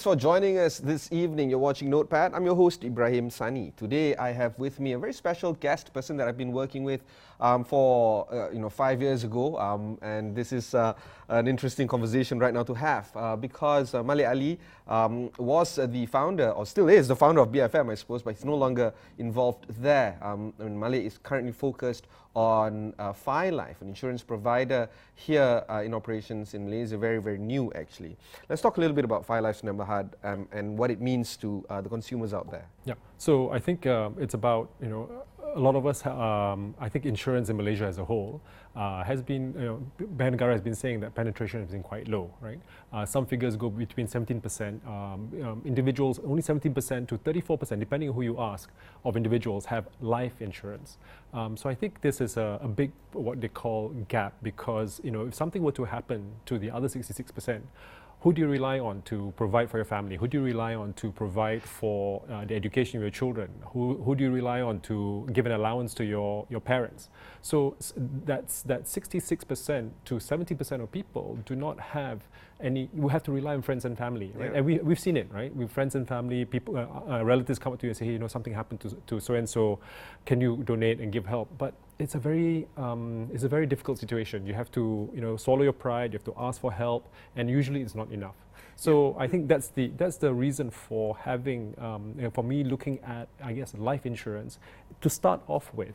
for joining us this evening. You're watching Notepad. I'm your host, Ibrahim Sani. Today, I have with me a very special guest person that I've been working with for 5 years ago. And this is an interesting conversation right now to have because Malek Ali was the founder, or still is the founder of BFM, I suppose, but he's no longer involved there. Malek is currently focused on Fi Life, an insurance provider here in operations in Malaysia, very, very new actually. Let's talk a little bit about Fi Life's Nambahad and what it means to the consumers out there. Yeah, so I think it's about, a lot of us, I think insurance in Malaysia as a whole has been, Bank Negara has been saying that penetration has been quite low, right? Some figures go between 17%, individuals, only 17% to 34%, depending on who you ask, of individuals have life insurance. So I think this is a big, what they call gap, because, if something were to happen to the other 66%, who do you rely on to provide for your family? Who do you rely on to provide for the education of your children? Who do you rely on to give an allowance to your parents? So that's that 66% to 70% of people do not have any. You have to rely on friends and family, right? Yeah. And we've seen it, right? With friends and family, people, relatives come up to you and say, hey, something happened to so and so. Can you donate and give help? But it's a very difficult situation. You have to swallow your pride. You have to ask for help, and usually it's not enough. So I think that's the reason for having for me looking at, I guess, life insurance to start off with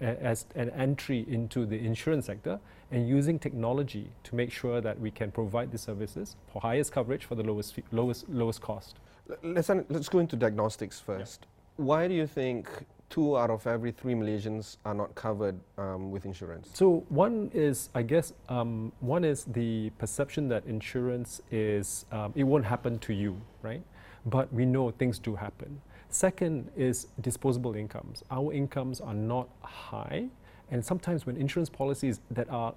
as an entry into the insurance sector, and using technology to make sure that we can provide the services for highest coverage for the lowest cost. Let's go into diagnostics first. Yeah. Why do you think 2 out of every 3 Malaysians are not covered with insurance? So one is, I guess, one is the perception that insurance is, it won't happen to you, right? But we know things do happen. Second is disposable incomes. Our incomes are not high. And sometimes when insurance policies that are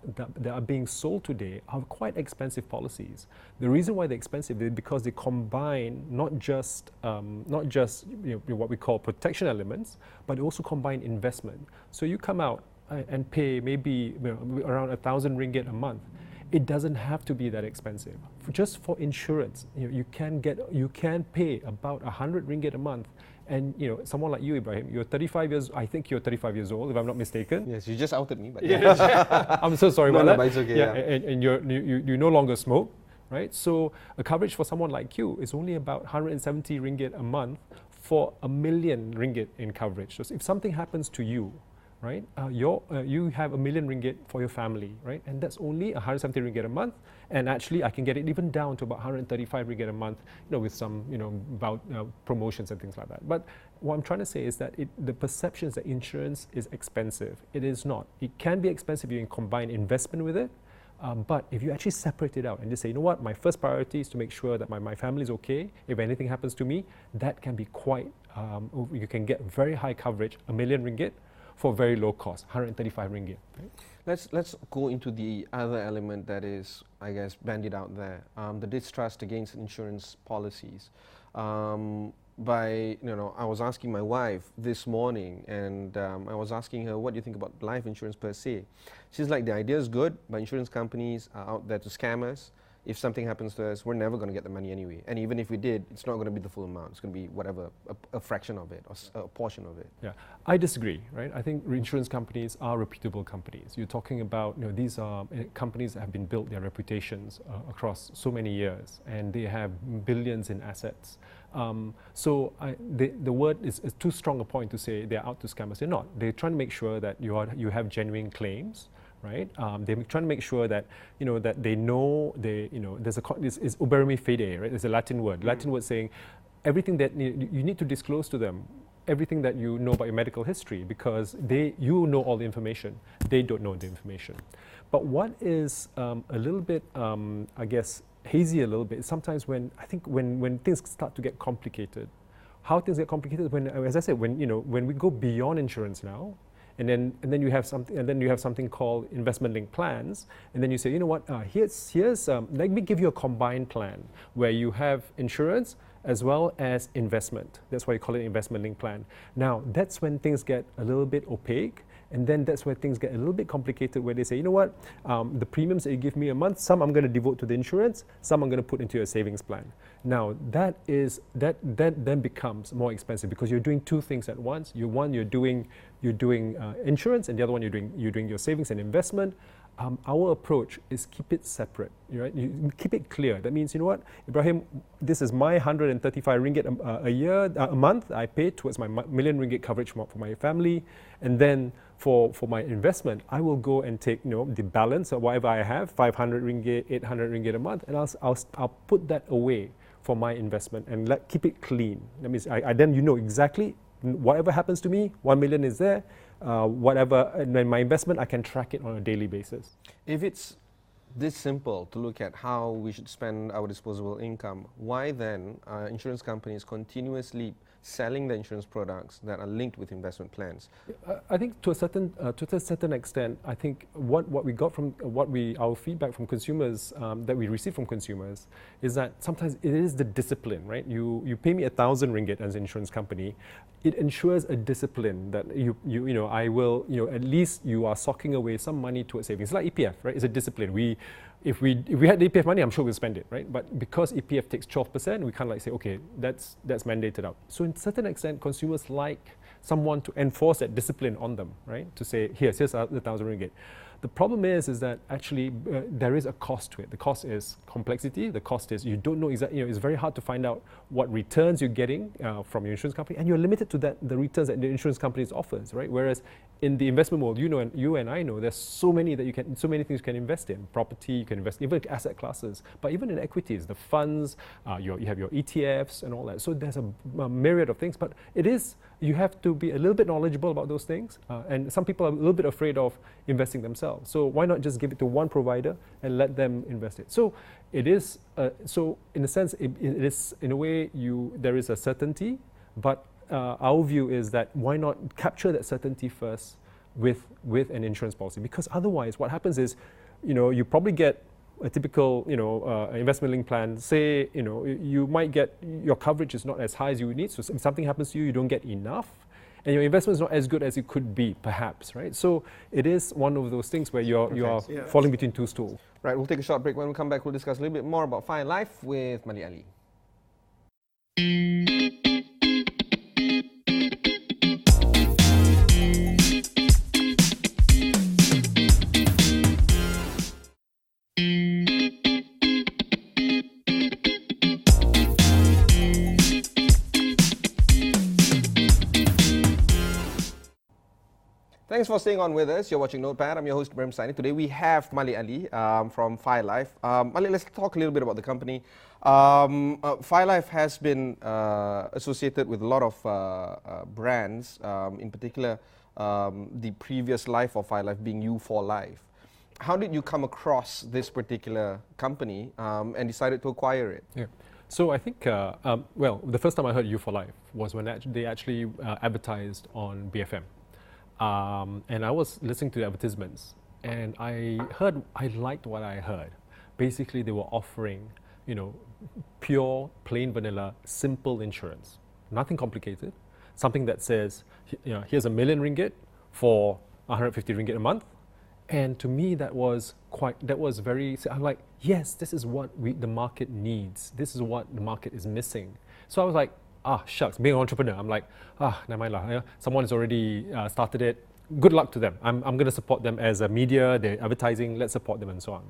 being sold today are quite expensive policies. The reason why they're expensive is because they combine not just what we call protection elements, but they also combine investment. So you come out and pay maybe around 1,000 ringgit a month. It doesn't have to be that expensive. Just for insurance, you can pay about 100 ringgit a month. And someone like you, Ibrahim, you're 35 years. I think you're 35 years old, if I'm not mistaken. Yes, you just outed me. But I'm so sorry about that. But it's okay. Yeah. And you no longer smoke, right? So a coverage for someone like you is only about 170 ringgit a month for 1 million ringgit in coverage. So if something happens to you, right, you have 1 million ringgit for your family, right? And that's only 170 ringgit a month. And actually, I can get it even down to about 135 ringgit a month, with some, about promotions and things like that. But what I'm trying to say is that the perception is that insurance is expensive. It is not. It can be expensive if you combine investment with it. But if you actually separate it out and just say, what, my first priority is to make sure that my family is okay. If anything happens to me, that can be quite, you can get very high coverage, 1 million ringgit, for very low cost, 135 ringgit. Right? Let's go into the other element that is, I guess, bandied out there, the distrust against insurance policies. I was asking my wife this morning, and I was asking her, what do you think about life insurance per se? She's like, the idea is good, but insurance companies are out there to scam us. If something happens to us, we're never going to get the money anyway. And even if we did, it's not going to be the full amount. It's going to be whatever, a fraction of it, or a portion of it. Yeah, I disagree, right? I think insurance companies are reputable companies. You're talking about, these are companies that have been built their reputations across so many years, and they have billions in assets. So the word is too strong a point to say they're out to scam us. They're not. They're trying to make sure that you have genuine claims. Right, they're trying to make sure that that they know there's is ubermi fide, right? There's a Latin word. Latin word saying everything that you need to disclose to them, everything that you know about your medical history, because you know all the information, they don't know the information. But what is a little bit, I guess, hazy a little bit, sometimes when things start to get complicated. How things get complicated when, as I said, when we go beyond insurance now. And then you have something called investment-linked plans, and then you say, here's let me give you a combined plan where you have insurance as well as investment. That's why you call it investment-linked plan. Now that's when things get a little bit opaque, And then that's where things get a little bit complicated, where they say, you know what, the premiums that you give me a month, some I'm going to devote to the insurance, some I'm going to put into a savings plan. Now that then becomes more expensive because you're doing two things at once. You're doing insurance, and the other one you're doing your savings and investment. Our approach is keep it separate, right? You keep it clear. That means, you know what, Ibrahim, this is my 135 ringgit a month I pay towards my million ringgit coverage for my family, and then for my investment, I will go and take, you know, the balance of whatever I have, 500 ringgit, 800 ringgit a month, and I'll put that away for my investment and keep it clean. That means I then, you know, exactly whatever happens to me, 1 million is there. Whatever, and then my investment, I can track it on a daily basis. If it's this simple to look at how we should spend our disposable income, why then are insurance companies continuously selling the insurance products that are linked with investment plans? I think to a certain extent, I think what we got from our feedback from consumers that we receive from consumers is that sometimes it is the discipline, right? You pay me 1,000 ringgit as an insurance company, it ensures a discipline that I will, at least you are socking away some money towards savings. It's like EPF, right? It's a discipline. If we had the EPF money, I'm sure we'll spend it, right? But because EPF takes 12%, we can't like say, okay, that's mandated out. So in certain extent, consumers like someone to enforce that discipline on them, right? To say, here's the 1,000 ringgit. The problem is that actually there is a cost to it. The cost is complexity. The cost is you don't know exactly. It's very hard to find out what returns you're getting from your insurance company, and you're limited to the returns that the insurance companies offers, right? Whereas in the investment world, you and I know there's so many things you can invest in. Property, you can invest even asset classes, but even in equities, the funds, you have your ETFs and all that. So there's a myriad of things, but you have to be a little bit knowledgeable about those things, and some people are a little bit afraid of investing themselves. So why not just give it to one provider and let them invest it? So it is. So in a sense, it is in a way there is a certainty, but our view is that why not capture that certainty first with an insurance policy? Because otherwise, what happens is, you probably get a typical, investment-linked plan. Say, you might get your coverage is not as high as you would need. So if something happens to you, you don't get enough, and your investment is not as good as it could be, perhaps, right? So it is one of those things where you are falling between two stools. Right. We'll take a short break. When we come back, we'll discuss a little bit more about Fire Life with Malek Ali. Thanks for staying on with us. You're watching Notepad. I'm your host, Ibrahim Sani. Today we have Malek Ali from Fire Life. Malek, let's talk a little bit about the company. Fire Life has been associated with a lot of brands, in particular the previous life of Fire Life being U4 Life. How did you come across this particular company and decided to acquire it? Yeah. So I think, the first time I heard U4 Life was when they actually advertised on BFM. And I was listening to the advertisements, and I liked what I heard. Basically, they were offering, pure, plain vanilla, simple insurance. Nothing complicated. Something that says, here's 1 million ringgit for 150 ringgit a month. And to me, that was very, I'm like, yes, this is what the market needs. This is what the market is missing. So I was like, shucks, being an entrepreneur, I'm like, never mind lah. Someone has already started it. Good luck to them. I'm going to support them as a media, they're advertising, let's support them and so on.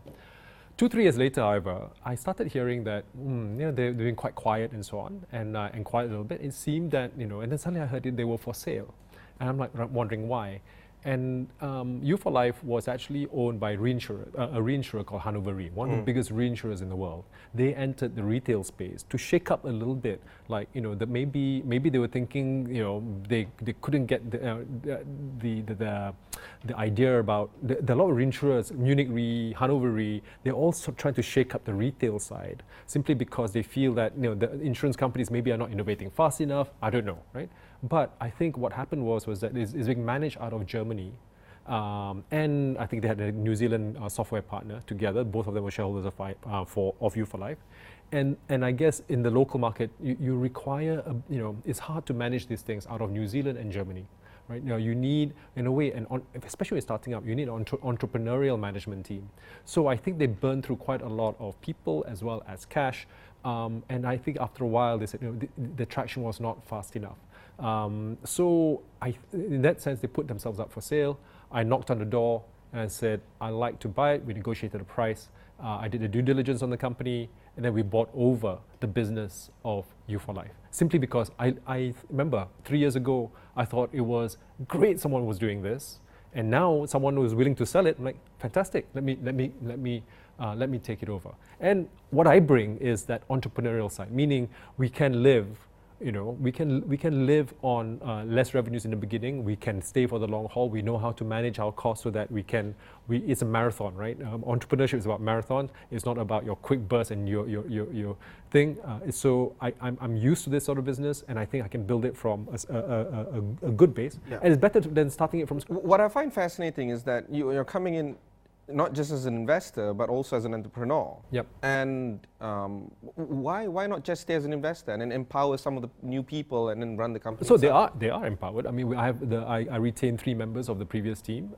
2-3 years later, however, I started hearing that they're doing quite quiet and so on, and quiet a little bit. It seemed that, and then suddenly I heard they were for sale. And I'm like wondering why. And U4 Life was actually owned by a reinsurer called Hannover Re, one of the biggest reinsurers in the world. They entered the retail space to shake up a little bit, like that maybe they were thinking they couldn't get the idea about the lot of reinsurers, Munich Re, Hannover Re, they're also trying to shake up the retail side simply because they feel that the insurance companies maybe are not innovating fast enough. I don't know, right? But I think what happened was that it's being managed out of Germany, and I think they had a New Zealand software partner together. Both of them were shareholders of U4 Life, and I guess in the local market you require it's hard to manage these things out of New Zealand and Germany, right? You need, in a way, especially when you're starting up, you need an entrepreneurial management team. So I think they burned through quite a lot of people as well as cash. And I think after a while, they said, the traction was not fast enough. So in that sense, they put themselves up for sale. I knocked on the door and I said, I'd like to buy it. We negotiated a price. I did the due diligence on the company, and then we bought over the business of You for Life. Simply because I remember 3 years ago, I thought it was great someone was doing this, and now someone was willing to sell it. I'm like, fantastic. Let me take it over. And what I bring is that entrepreneurial side, meaning we can live. We can live on less revenues in the beginning. We can stay for the long haul. We know how to manage our costs so that it's a marathon, right? Entrepreneurship is about marathon. It's not about your quick burst and your thing. So I'm used to this sort of business, and I think I can build it from a good base. Yeah. And it's better than starting it from scratch. What I find fascinating is that you're coming in not just as an investor, but also as an entrepreneur. Yep. And why not just stay as an investor and then empower some of the new people and then run the company? So they are empowered. I mean, I retain 3 members of the previous team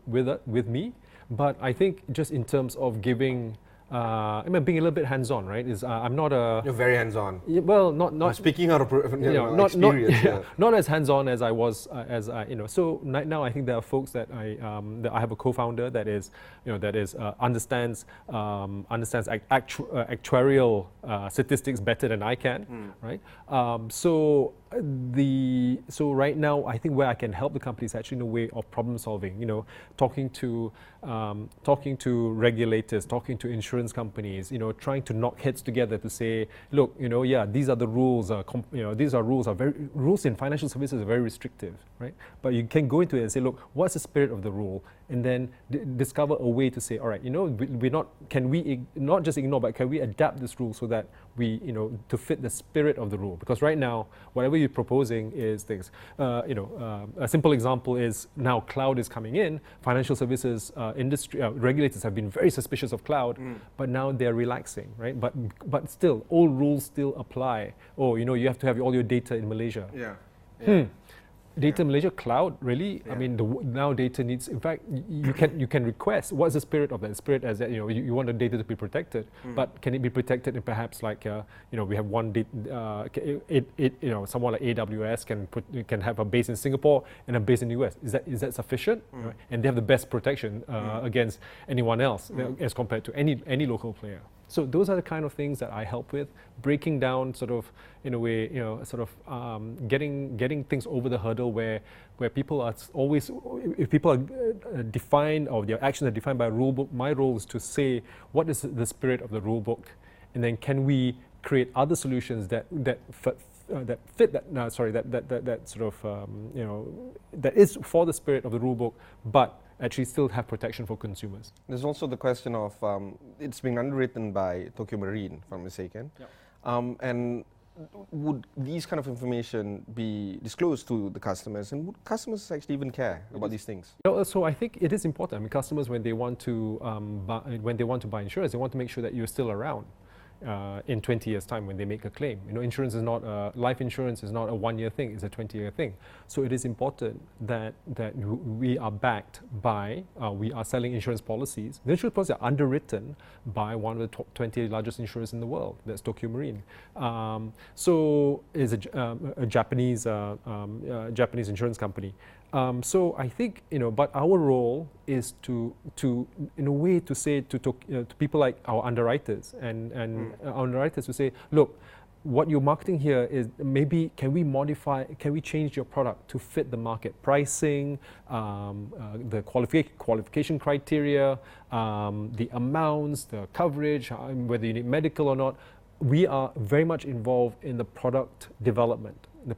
with me. But I think just in terms of giving. Being a little bit hands-on, right? I'm not a. You're very hands-on. Well, not speaking out of experience. Not as hands-on as I was, So right now, I think there are folks that I have a co-founder that understands actuarial statistics better than I can, right? So right now, I think where I can help the company is actually in a way of problem solving. Talking to regulators, talking to insurance companies, trying to knock heads together to say, look, these are the rules. Rules in financial services are very restrictive, right? But you can go into it and say, look, what's the spirit of the rule? And then discover a way to say, all right, can we not just ignore, but can we adapt this rule so that we, to fit the spirit of the rule? Because right now, whatever you're proposing is things. A simple example is now cloud is coming in. Financial services industry regulators have been very suspicious of cloud, but now they're relaxing, right? But still, old rules still apply. Oh, you have to have all your data in Malaysia. Yeah. Data in Malaysia, cloud, really? Yeah. I mean, now data needs, in fact, you can request, what's the spirit of that? The spirit as that, you want the data to be protected, but can it be protected in perhaps like, we have one, someone like AWS can have a base in Singapore and a base in the US. Is that sufficient? Right? And they have the best protection against anyone else as compared to any local player. So those are the kind of things that I help with, breaking down sort of, in a way, getting things over the hurdle where people are always, if people are defined or their actions are defined by a rule book, my role is to say, what is the spirit of the rule book? And then can we create other solutions that fit that sort of, that is for the spirit of the rule book, but actually still have protection for consumers. There's also the question of, it's being underwritten by Tokio Marine, if I'm mistaken. Yep. And would these kind of information be disclosed to the customers, and would customers actually even care about these things? So I think it is important. I mean, customers, when they want to buy insurance, they want to make sure that you're still around. In 20 years' time when they make a claim. Insurance is not life insurance is not a 1-year thing, it's a 20-year thing. So it is important that we are backed by, we are selling insurance policies. The insurance policies are underwritten by one of the top 20 largest insurers in the world, that's Tokio Marine. So it's a Japanese insurance company. So I think, but our role is to in a way to say to people like our underwriters and our underwriters to say, look, what you're marketing here is maybe can we change your product to fit the market pricing, the qualification criteria, the amounts, the coverage, whether you need medical or not. We are very much involved in the product development. And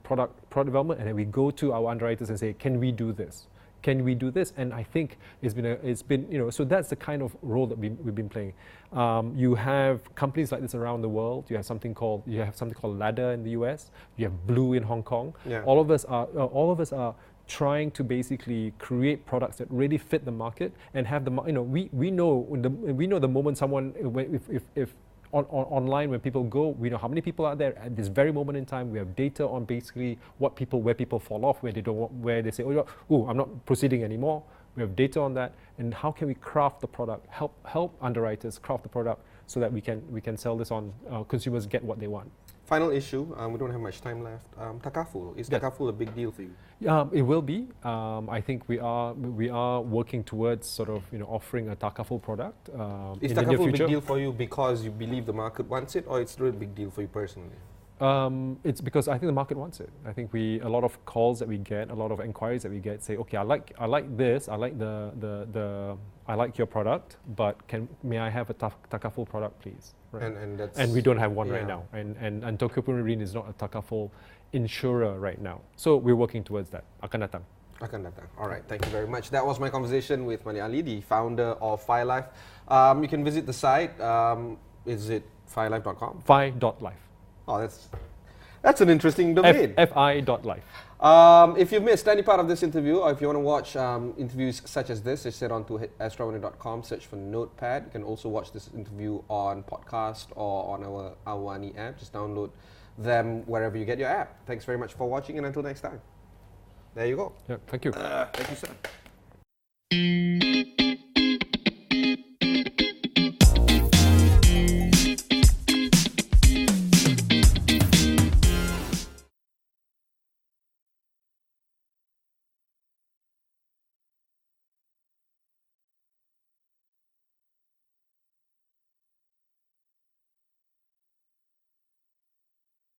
then we go to our underwriters and say, can we do this? Can we do this? And I think it's been so that's the kind of role that we've been playing. You have companies like this around the world. You have something called Ladder in the US. You have Blue in Hong Kong. Yeah. All of us are trying to basically create products that really fit the market and have the we know the moment someone if online, when people go, we know how many people are there at this very moment in time. We have data on basically where people fall off, where they don't, where they say, oh, I'm not proceeding anymore. We have data on that, and how can we craft the product, help underwriters craft the product so that we can sell this on, consumers get what they want. Final issue, we don't have much time left. Takaful, is Takaful a big deal for you? It will be. I think we are working towards sort of offering a Takaful product is in the near Takaful a future. big deal for you because you believe the market wants it, or it's really a big deal for you personally? It's because I think the market wants it. I think a lot of calls that we get, a lot of inquiries that we get say, okay, I like this, I like your product, but may I have a Takaful product, please? Right. And we don't have one right now. And Tokio Marine is not a Takaful insurer right now. So we're working towards that. Akan datang. Akan datang. All right, thank you very much. That was my conversation with Malek Ali, the founder of FiLife. You can visit the site. Is it FiLife.com? Fi.life. Oh, that's an interesting domain. Fi.life. If you've missed any part of this interview, or if you want to watch interviews such as this, just head on to astro.com, search for Notepad. You can also watch this interview on podcast or on our AWANI app. Just download them wherever you get your app. Thanks very much for watching, and until next time. There you go. Yeah, thank you. Thank you, sir.